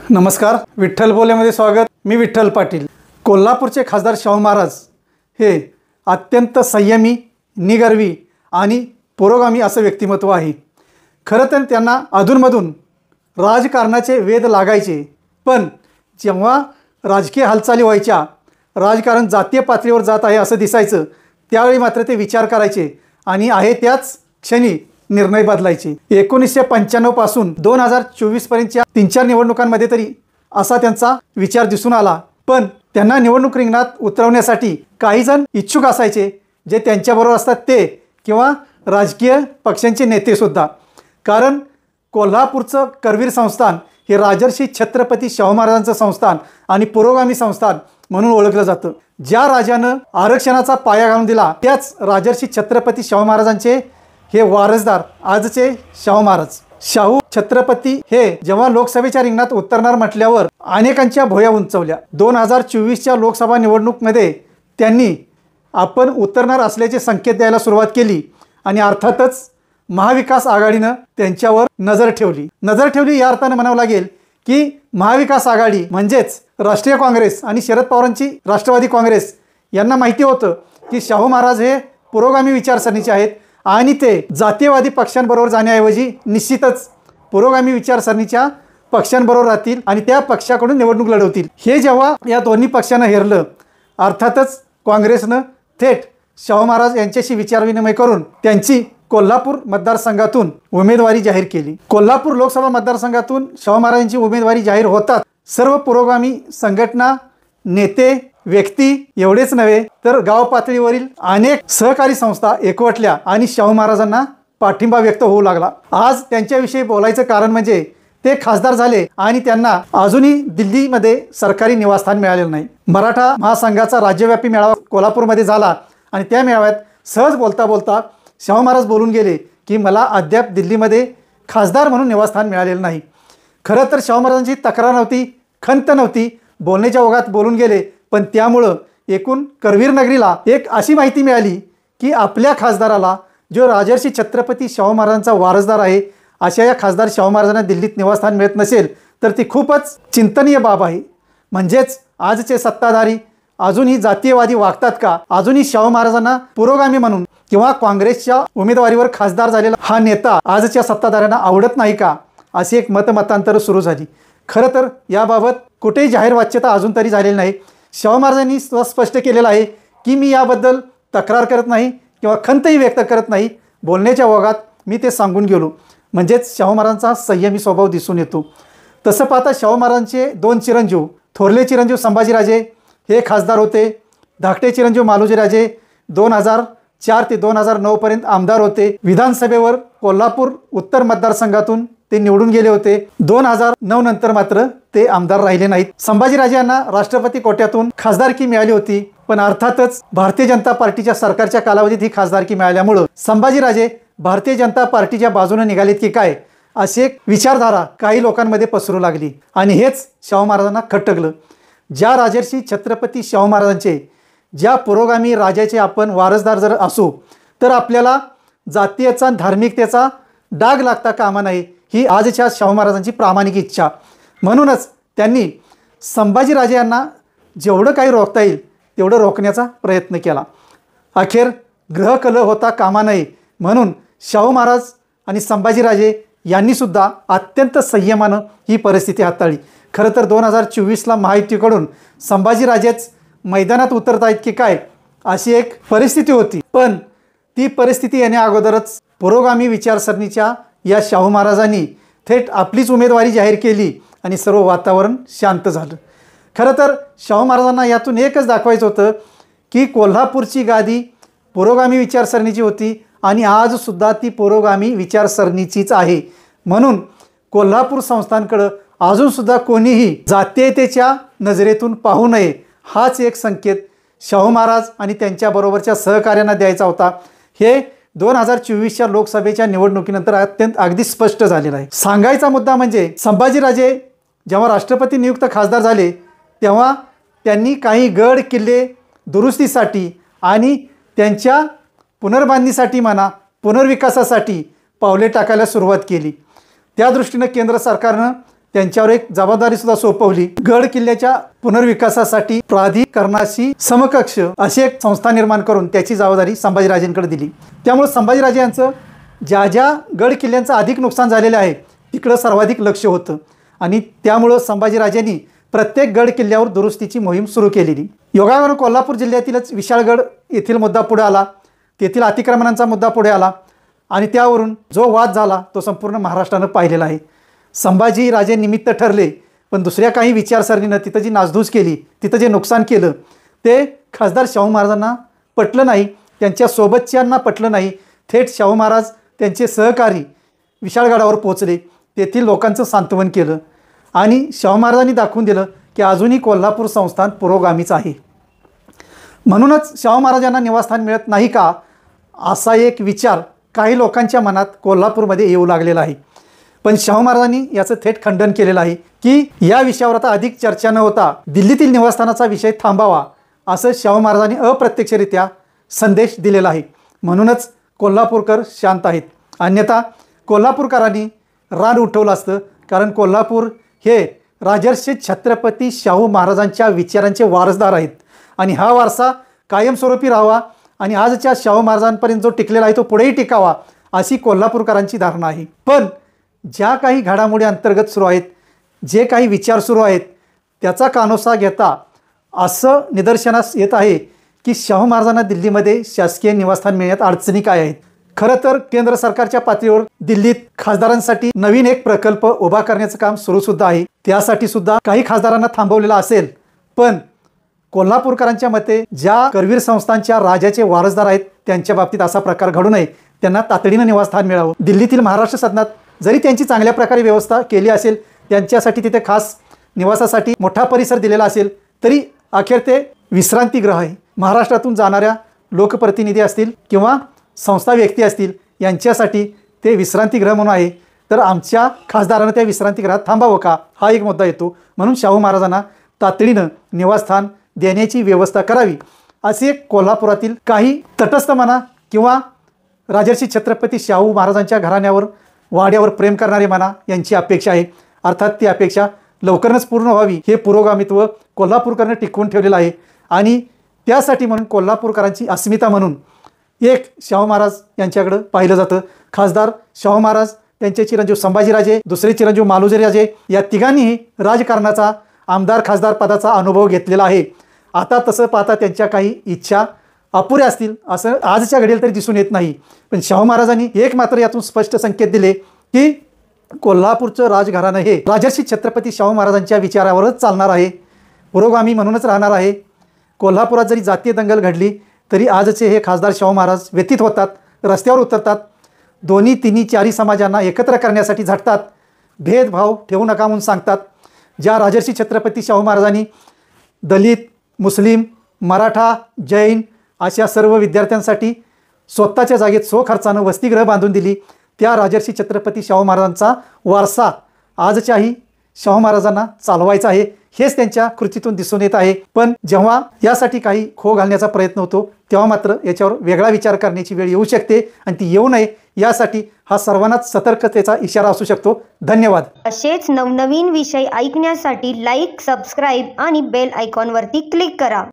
नमस्कार, विठ्ठल बोलेमध्ये स्वागत। मी विठ्ठल पाटील। कोल्हापूरचे खासदार शाहू महाराज हे अत्यंत संयमी, निगर्वी आणि पुरोगामी असं व्यक्तिमत्व आहे। खरं तर त्यांना अधूनमधून राजकारणाचे वेध लागायचे, पण जेव्हा राजकीय हालचाली व्हायच्या, राजकारण जातीय पातळीवर जात आहे असं दिसायचं, त्यावेळी मात्र ते विचार करायचे आणि आहे त्याच क्षणी निर्णय बदलायचे। 1995 पासून 2024 पर्यंतच्या 3-4 निवडणुकांमध्ये तरी असा त्यांचा विचार दिसून आला, पण त्यांना निवडणूक रिंगणात उतरवण्यासाठी काही जण इच्छुक असायचे, जे त्यांच्याबरोबर असतात ते किंवा राजकीय पक्षांचे नेते सुद्धा। कारण कोल्हापूरचं करवीर संस्थान हे राजर्षी छत्रपती शाहू महाराजांचं संस्थान आणि पुरोगामी संस्थान म्हणून ओळखलं जातं। ज्या राजानं आरक्षणाचा पाया घालून दिला, त्याच राजर्षी छत्रपती शाहू महाराजांचे हे वारसदार आजचे शाहू महाराज। शाहू छत्रपती हे जेव्हा लोकसभेच्या रिंगणात उतरणार म्हटल्यावर अनेकांच्या भुवया उंचावल्या। 2024च्या लोकसभा निवडणुकीमध्ये त्यांनी आपण उतरणार असल्याचे संकेत द्यायला सुरुवात केली आणि अर्थातच महाविकास आघाडीनं त्यांच्यावर नजर ठेवली या अर्थाने म्हणावं लागेल की महाविकास आघाडी म्हणजेच राष्ट्रीय काँग्रेस आणि शरद पवारांची राष्ट्रवादी काँग्रेस यांना माहिती होतं की शाहू महाराज हे पुरोगामी विचारसरणीचे आहेत आणि ते जातीयवादी पक्षांबरोबर जाण्याऐवजी निश्चितच पुरोगामी विचारसरणीच्या पक्षांबरोबर राहतील आणि त्या पक्षाकडून निवडणूक लढवतील। हे जेव्हा या दोन्ही पक्षांना हेरलं, अर्थातच काँग्रेसनं थेट शाहू महाराज यांच्याशी विचारविनिमय करून त्यांची कोल्हापूर मतदारसंघातून उमेदवारी जाहीर केली। कोल्हापूर लोकसभा मतदारसंघातून शाहू महाराजांची उमेदवारी जाहीर होतात सर्व पुरोगामी संघटना, नेते, व्यक्ती एवढेच नव्हे तर गाव पातळीवरील अनेक सहकारी संस्था एकवटल्या आणि शाहू महाराजांना पाठिंबा व्यक्त होऊ लागला। आज त्यांच्याविषयी बोलायचं कारण म्हणजे ते खासदार झाले आणि त्यांना अजूनही दिल्लीमध्ये सरकारी निवासस्थान मिळालेलं नाही। मराठा महासंघाचा राज्यव्यापी मेळावा कोल्हापूरमध्ये झाला आणि त्या मेळाव्यात सहज बोलता बोलता शाहू महाराज बोलून गेले की मला अद्याप दिल्लीमध्ये खासदार म्हणून निवासस्थान मिळालेलं नाही। खरं तर शाहू महाराजांची तक्रार नव्हती, खंत नव्हती, बोलण्याच्या ओघात बोलून गेले, पण त्यामुळं एकूण करवीर नगरीला एक अशी माहिती मिळाली की आपल्या खासदाराला, जो राजर्षी छत्रपती शाहू महाराजांचा वारसदार आहे, अशा या खासदार शाहू महाराजांना दिल्लीत निवासस्थान मिळत नसेल तर ती खूपच चिंतनीय बाब आहे। म्हणजेच आजचे सत्ताधारी अजूनही जातीयवादी वागतात का? अजूनही शाहू महाराजांना पुरोगामी म्हणून किंवा काँग्रेसच्या उमेदवारीवर खासदार झालेला हा नेता आजच्या सत्ताधाऱ्यांना आवडत नाही का? अशी एक मतमतांतर सुरू झाली। खरं तर याबाबत कुठेही जाहीर वाच्यता अजून तरी झालेली नाही। शाहू महाराजांनी स्पष्ट केलेलं आहे की मी याबद्दल तक्रार करत नाही किंवा खंतही व्यक्त करत नाही, बोलण्याच्या ओघात मी ते सांगून गेलो। म्हणजेच शाहू महाराजांचा संयमी स्वभाव दिसून येतो। तसं पाहता शाहू महाराजांचे 2 चिरंजीव, थोरले चिरंजीव संभाजीराजे हे खासदार होते, धाकटे चिरंजीव मालोजीराजे 2004 ते 2009 पर्यंत आमदार होते। विधानसभेवर कोल्हापूर उत्तर मतदारसंघातून ते निवडून गेले होते। 2009 नंतर मात्र ते आमदार राहिले नाहीत। संभाजीराजे यांना राष्ट्रपती कोट्यातून खासदारकी मिळाली होती, पण अर्थातच भारतीय जनता पार्टीच्या सरकारच्या कालावधीत ही खासदारकी मिळाल्यामुळे संभाजीराजे भारतीय जनता पार्टीच्या बाजूने निघालेत की काय, अशी एक विचारधारा काही लोकांमध्ये पसरू लागली आणि हेच शाहू महाराजांना खटकलं। ज्या राजर्षी छत्रपती शाहू महाराजांचे, ज्या पुरोगामी राजाचे आपण वारसदार जर असू तर आपल्याला जातीयचा, धार्मिकतेचा डाग लागता कामा नये, ही आजच्या शाहू महाराजांची प्रामाणिक इच्छा। म्हणूनच त्यांनी संभाजीराजे यांना जेवढं काही रोखता येईल तेवढं रोखण्याचा प्रयत्न केला। अखेर ग्रहकलह होता कामा नये म्हणून शाहू महाराज आणि संभाजीराजे यांनीसुद्धा अत्यंत संयमानं ही परिस्थिती हाताळली। खरं तर 2024ला महायुतीकडून संभाजीराजेच मैदानात उतरत आहेत की काय, अशी एक परिस्थिती होती, पण ती परिस्थिती येण्या अगोदरच पुरोगामी विचारसरणीच्या या शाहू महाराजांनी थेट आपलीच उमेदवारी जाहीर केली आणि सर्व वातावरण शांत झालं। खरं तर शाहू महाराजांना यातून एकच दाखवायचं होतं की कोल्हापूरची गादी पुरोगामी विचारसरणीची होती आणि आजसुद्धा ती पुरोगामी विचारसरणीचीच आहे। म्हणून कोल्हापूर संस्थानकडं अजूनसुद्धा कोणीही जातीयतेच्या नजरेतून पाहू नये, हाच एक संकेत शाहू महाराज आणि त्यांच्याबरोबरच्या सहकार्यांना द्यायचा होता। हे 2024च्या लोकसभेच्या निवडणुकीनंतर अगदी स्पष्ट झालेलं आहे। सांगायचा मुद्दा म्हणजे संभाजीराजे जेव्हा राष्ट्रपती नियुक्त खासदार झाले तेव्हा त्यांनी काही गड किल्ले दुरुस्तीसाठी आणि त्यांच्या पुनर्बांधणीसाठी म्हणा, पुनर्विकासासाठी पावले टाकायला सुरुवात केली। त्या दृष्टीने केंद्र सरकारनं त्यांच्यावर एक जबाबदारी सुद्धा सोपवली। गड किल्ल्याच्या पुनर्विकासासाठी प्राधिकरणाशी समकक्ष अशी एक संस्था निर्माण करून त्याची जबाबदारी संभाजीराजेंकडे दिली। त्यामुळे संभाजीराजे यांचं ज्या ज्या गड किल्ल्यांचं अधिक नुकसान झालेलं आहे तिकडं सर्वाधिक लक्ष होतं आणि त्यामुळं संभाजीराजेंनी प्रत्येक गड किल्ल्यावर दुरुस्तीची मोहीम सुरू केलेली। योगायोगानं कोल्हापूर जिल्ह्यातीलच विशाळगड येथील मुद्दा पुढे आला, तेथील अतिक्रमणांचा मुद्दा पुढे आला आणि त्यावरून जो वाद झाला तो संपूर्ण महाराष्ट्रानं पाहिलेला आहे। संभाजीराजे निमित्त ठरले, पण दुसऱ्या काही विचारसरणीनं तिथं जी नासधूस केली, तिथं जे नुकसान केलं ते खासदार शाहू महाराजांना पटलं नाही, त्यांच्या सोबतच्यांना पटलं नाही। थेट शाहू महाराज त्यांचे सहकारी विशाळगडावर पोहोचले, तेथील लोकांचं सांत्वन केलं आणि शाहू महाराजांनी दाखवून दिलं की अजूनही कोल्हापूर संस्थान पुरोगामीच आहे। म्हणूनच शाहू महाराजांना निवासस्थान मिळत नाही का असा एक विचार काही लोकांच्या मनात कोल्हापूरमध्ये येऊ लागलेला आहे। पण शाहू महाराजांनी याचं थेट खंडन केलेलं आहे की या विषयावर आता अधिक चर्चा न होता दिल्लीतील निवासस्थानाचा विषय थांबावा असं शाहू महाराजांनी अप्रत्यक्षरित्या संदेश दिलेला आहे। म्हणूनच कोल्हापूरकर शांत आहेत, अन्यथा कोल्हापूरकरांनी रान उठवलं असतं, कारण कोल्हापूर हे राजर्षी छत्रपती शाहू महाराजांच्या विचारांचे वारसदार आहेत आणि हा वारसा कायमस्वरूपी राहावा आणि आजच्या शाहू महाराजांपर्यंत जो टिकलेला आहे तो पुढेही टिकावा अशी कोल्हापूरकरांची धारणा आहे। पण ज्या काही घडामोडी अंतर्गत सुरू आहेत, जे काही विचार सुरू आहेत त्याचा कानोसा घेता असं निदर्शनास येत आहे की शाहू महाराजांना दिल्लीमध्ये शासकीय निवासस्थान मिळण्यात अडचणी काय आहेत। खरं तर केंद्र सरकारच्या पातळीवर दिल्लीत खासदारांसाठी नवीन एक प्रकल्प उभा करण्याचं काम सुरूसुद्धा आहे, त्यासाठी सुद्धा काही खासदारांना थांबवलेलं असेल। पण कोल्हापूरकरांच्या मते ज्या करवीर संस्थांच्या राजाचे वारसदार आहेत त्यांच्या बाबतीत असा प्रकार घडू नये, त्यांना तातडीनं निवासस्थान मिळावं। दिल्लीतील महाराष्ट्र सदनात जरी त्यांची चांगल्या प्रकारे व्यवस्था केली असेल, त्यांच्यासाठी तिथे खास निवासासाठी मोठा परिसर दिलेला असेल, तरी अखेर ते विश्रांतीगृह आहे। महाराष्ट्रातून जाणाऱ्या लोकप्रतिनिधी असतील किंवा संस्था व्यक्ती असतील यांच्यासाठी ते विश्रांतीगृह म्हणून आहे, तर आमच्या खासदारानं त्या विश्रांतीगृहात थांबावं का हा एक मुद्दा येतो। म्हणून शाहू महाराजांना तातडीनं निवासस्थान देण्याची व्यवस्था करावी असे कोल्हापुरातील काही तटस्थ म्हणा किंवा राजर्षी छत्रपती शाहू महाराजांच्या घराण्यावर वाड्यावर प्रेम करणारे म्हणा यांची अपेक्षा आहे। अर्थात ती अपेक्षा लवकरच पूर्ण व्हावी हे पुरोगामित्व कोल्हापूरकरांनी टिकवून ठेवलेलं आहे आणि त्यासाठी म्हणून कोल्हापूरकरांची अस्मिता म्हणून एक शाहू महाराज यांच्याकडं पाहिलं जातं। खासदार शाहू महाराज, त्यांचे चिरंजीव संभाजीराजे, दुसरे चिरंजीव मालोजीराजे या तिघांनीही राजकारणाचा आमदार खासदार पदाचा अनुभव घेतलेला आहे। आता तसं पाहता त्यांच्या काही इच्छा अपुऱ्या असतील असं आजच्या घडीला तरी दिसून येत नाही। पण शाहू महाराजांनी एक मात्र यातून स्पष्ट संकेत दिले की कोल्हापूरचं राजघराणं हे राजर्षी छत्रपती शाहू महाराजांच्या विचारावरच चालणार आहे, पुरोगामी म्हणूनच राहणार आहे। कोल्हापुरात जरी जातीय दंगल घडली तरी आजचे हे खासदार शाहू महाराज व्यतीत होतात, रस्त्यावर उतरतात, दोन्ही तिन्ही चारी समाजांना एकत्र करण्यासाठी झटतात, भेदभाव ठेवू नका म्हणून सांगतात। ज्या राजर्षी छत्रपती शाहू महाराजांनी दलित, मुस्लिम, मराठा, जैन अशा सर्व विद्यार्थ्यांसाठी स्वतःच्या जागेत स्वखर्चानं वसतिगृह बांधून दिली, त्या राजर्षी छत्रपती शाहू महाराजांचा वारसा आजच्याही शाहू महाराजांना चालवायचा आहे, हेच त्यांच्या कृतीतून दिसून येत आहे। पण जेव्हा यासाठी काही खो घालण्याचा प्रयत्न होतो तेव्हा मात्र याच्यावर वेगळा विचार करण्याची वेळ येऊ शकते आणि ती येऊ नये यासाठी हा सर्वांनाच सतर्कतेचा इशारा असू शकतो। धन्यवाद। असेच नवनवीन विषय ऐकण्यासाठी लाईक, सबस्क्राईब आणि बेल आयकॉनवरती क्लिक करा।